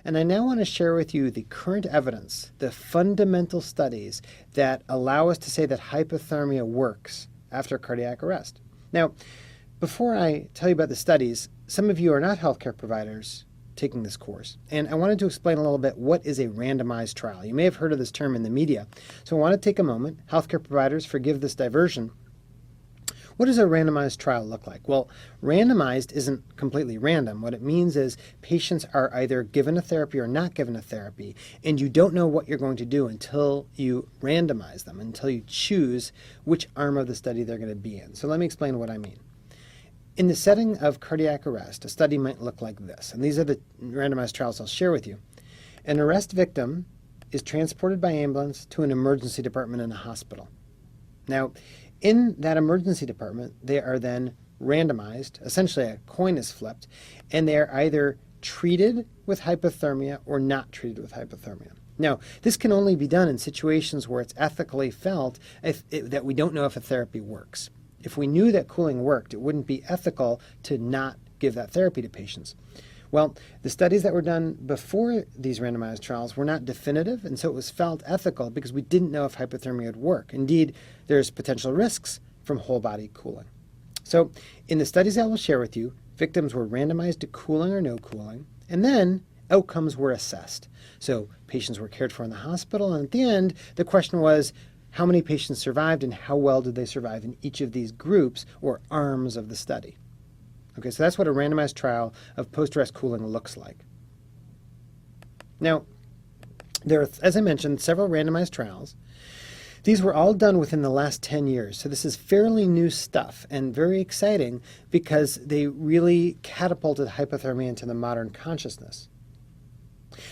And I now want to share with you the current evidence, the fundamental studies that allow us to say that hypothermia works after cardiac arrest. Now, before I tell you about the studies, some of you are not healthcare providers taking this course, and I wanted to explain a little bit what is a randomized trial. You may have heard of this term in the media, so I want to take a moment. Healthcare providers, forgive this diversion. What does a randomized trial look like? Well, randomized isn't completely random. What it means is patients are either given a therapy or not given a therapy, and you don't know what you're going to do until you randomize them, until you choose which arm of the study they're going to be in. So let me explain what I mean. In the setting of cardiac arrest, a study might look like this, and these are the randomized trials I'll share with you. An arrest victim is transported by ambulance to an emergency department in a hospital. Now, in that emergency department, they are then randomized, essentially a coin is flipped, and they are either treated with hypothermia or not treated with hypothermia. Now, this can only be done in situations where it's ethically felt that we don't know if a therapy works. If we knew that cooling worked, it wouldn't be ethical to not give that therapy to patients. Well, the studies that were done before these randomized trials were not definitive, and so it was felt ethical because we didn't know if hypothermia would work. Indeed, there's potential risks from whole body cooling. So in the studies I will share with you, victims were randomized to cooling or no cooling, and then outcomes were assessed. So patients were cared for in the hospital, and at the end, the question was, how many patients survived and how well did they survive in each of these groups or arms of the study? Okay, so that's what a randomized trial of post-arrest cooling looks like. Now, there are, as I mentioned, several randomized trials. These were all done within the last 10 years, so this is fairly new stuff and very exciting because they really catapulted hypothermia into the modern consciousness.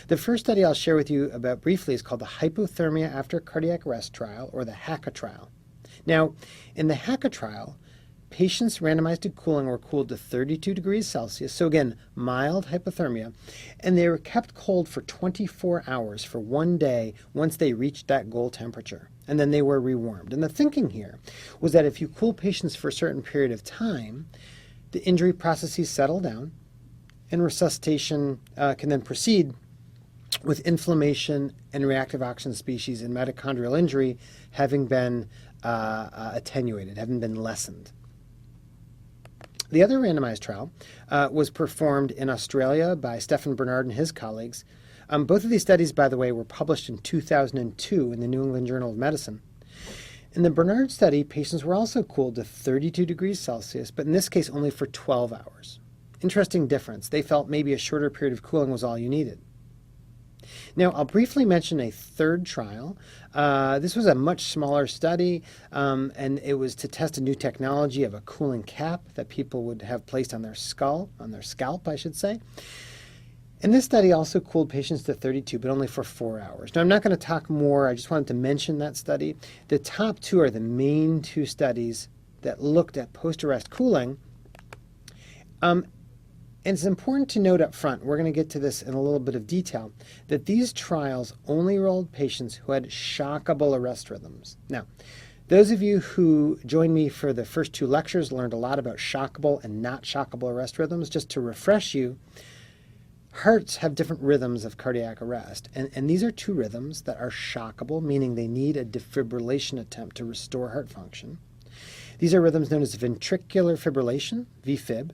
The first study I'll share with you about briefly is called the Hypothermia After Cardiac Arrest Trial, or the HACA trial. Now, in the HACA trial, patients randomized to cooling were cooled to 32 degrees Celsius, so again, mild hypothermia, and they were kept cold for 24 hours for 1 day once they reached that goal temperature, and then they were rewarmed. And the thinking here was that if you cool patients for a certain period of time, the injury processes settle down, and resuscitation can then proceed with inflammation and reactive oxygen species and mitochondrial injury having been attenuated, having been lessened. The other randomized trial was performed in Australia by Stephen Bernard and his colleagues. Both of these studies, by the way, were published in 2002 in the New England Journal of Medicine. In the Bernard study, patients were also cooled to 32 degrees Celsius, but in this case only for 12 hours. Interesting difference. They felt maybe a shorter period of cooling was all you needed. Now, I'll briefly mention a third trial. This was a much smaller study, and it was to test a new technology of a cooling cap that people would have placed on their scalp, I should say. And this study also cooled patients to 32, but only for 4 hours. Now, I'm not going to talk more. I just wanted to mention that study. The top two are the main two studies that looked at post-arrest cooling. And it's important to note up front, we're going to get to this in a little bit of detail, that these trials only enrolled patients who had shockable arrest rhythms. Now, those of you who joined me for the first two lectures learned a lot about shockable and not shockable arrest rhythms. Just to refresh you, hearts have different rhythms of cardiac arrest, and these are two rhythms that are shockable, meaning they need a defibrillation attempt to restore heart function. These are rhythms known as ventricular fibrillation, VFib,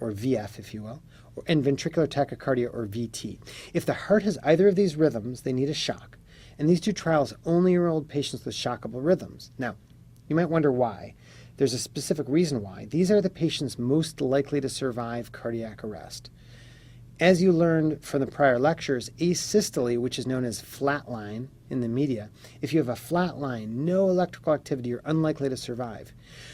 or VF, if you will, and ventricular tachycardia, or VT. If the heart has either of these rhythms, they need a shock. And these two trials only enrolled patients with shockable rhythms. Now, you might wonder why. There's a specific reason why. These are the patients most likely to survive cardiac arrest. As you learned from the prior lectures, asystole, which is known as flatline in the media, if you have a flat line, no electrical activity, you're unlikely to survive.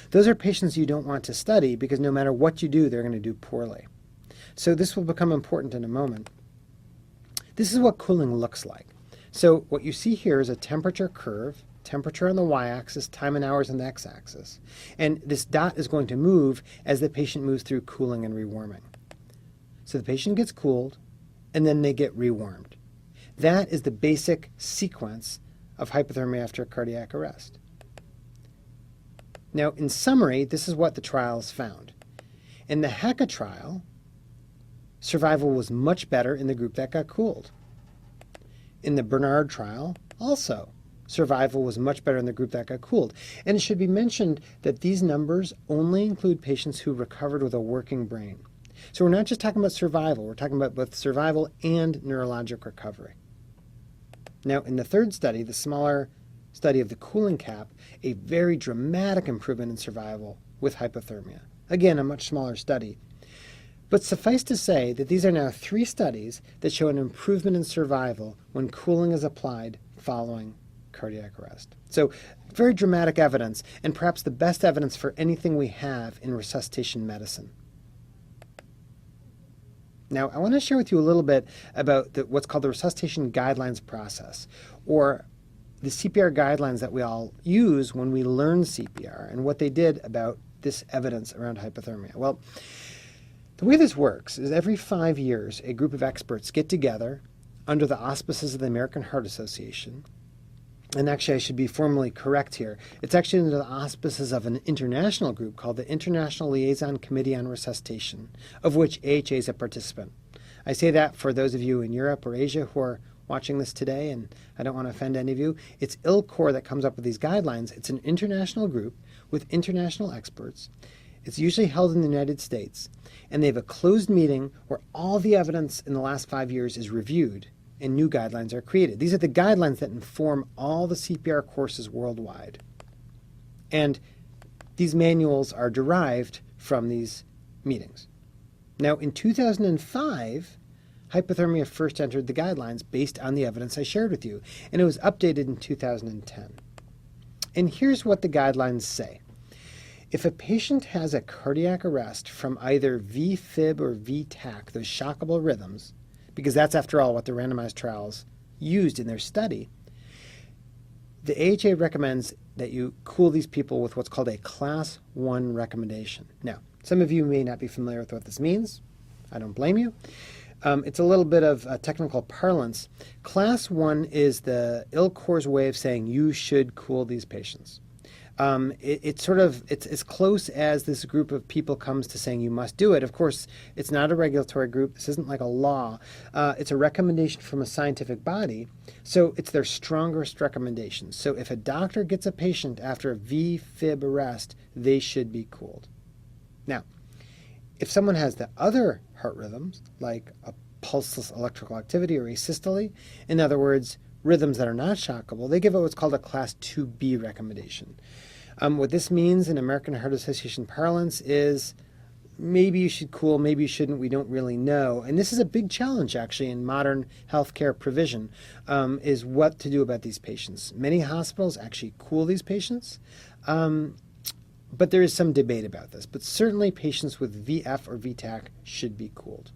Those are patients you don't want to study because no matter what you do, they're going to do poorly. So this will become important in a moment. This is what cooling looks like. So what you see here is a temperature curve, temperature on the y-axis, time in hours on the x-axis. And this dot is going to move as the patient moves through cooling and rewarming. So the patient gets cooled, and then they get rewarmed. That is the basic sequence of hypothermia after cardiac arrest. Now, in summary, this is what the trials found. In the HACA trial, survival was much better in the group that got cooled. In the Bernard trial, also, survival was much better in the group that got cooled. And it should be mentioned that these numbers only include patients who recovered with a working brain. So we're not just talking about survival, we're talking about both survival and neurologic recovery. Now, in the third study, the smaller study of the cooling cap, a very dramatic improvement in survival with hypothermia. Again, a much smaller study. But suffice to say that these are now 3 studies that show an improvement in survival when cooling is applied following cardiac arrest. So very dramatic evidence, and perhaps the best evidence for anything we have in resuscitation medicine. Now, I want to share with you a little bit about what's called the resuscitation guidelines process, or the CPR guidelines that we all use when we learn CPR, and what they did about this evidence around hypothermia. Well, the way this works is every 5 years, a group of experts get together under the auspices of the American Heart Association. And actually, I should be formally correct here. It's actually under the auspices of an international group called the International Liaison Committee on Resuscitation, of which AHA is a participant. I say that for those of you in Europe or Asia who are watching this today, and I don't want to offend any of you. It's ILCOR that comes up with these guidelines. It's an international group with international experts. It's usually held in the United States, and they have a closed meeting where all the evidence in the last 5 years is reviewed and new guidelines are created. These are the guidelines that inform all the CPR courses worldwide. And these manuals are derived from these meetings. Now, in 2005, hypothermia first entered the guidelines based on the evidence I shared with you, and it was updated in 2010. And here's what the guidelines say. If a patient has a cardiac arrest from either VFib or VTAC, those shockable rhythms, because that's, after all, what the randomized trials used in their study, the AHA recommends that you cool these people with what's called a Class 1 recommendation. Now, some of you may not be familiar with what this means. I don't blame you. It's a little bit of technical parlance. Class 1 is the ILCOR's way of saying you should cool these patients. It's as close as this group of people comes to saying you must do it. Of course, it's not a regulatory group. This isn't like a law. It's a recommendation from a scientific body. So it's their strongest recommendation. So if a doctor gets a patient after a VFib arrest, they should be cooled. Now, if someone has the other heart rhythms, like a pulseless electrical activity or asystole, in other words, rhythms that are not shockable, they give out what's called a Class 2B recommendation. What this means in American Heart Association parlance is maybe you should cool, maybe you shouldn't, we don't really know. And this is a big challenge, actually, in modern healthcare provision, is what to do about these patients. Many hospitals actually cool these patients, but there is some debate about this. But certainly patients with VF or VTAC should be cooled.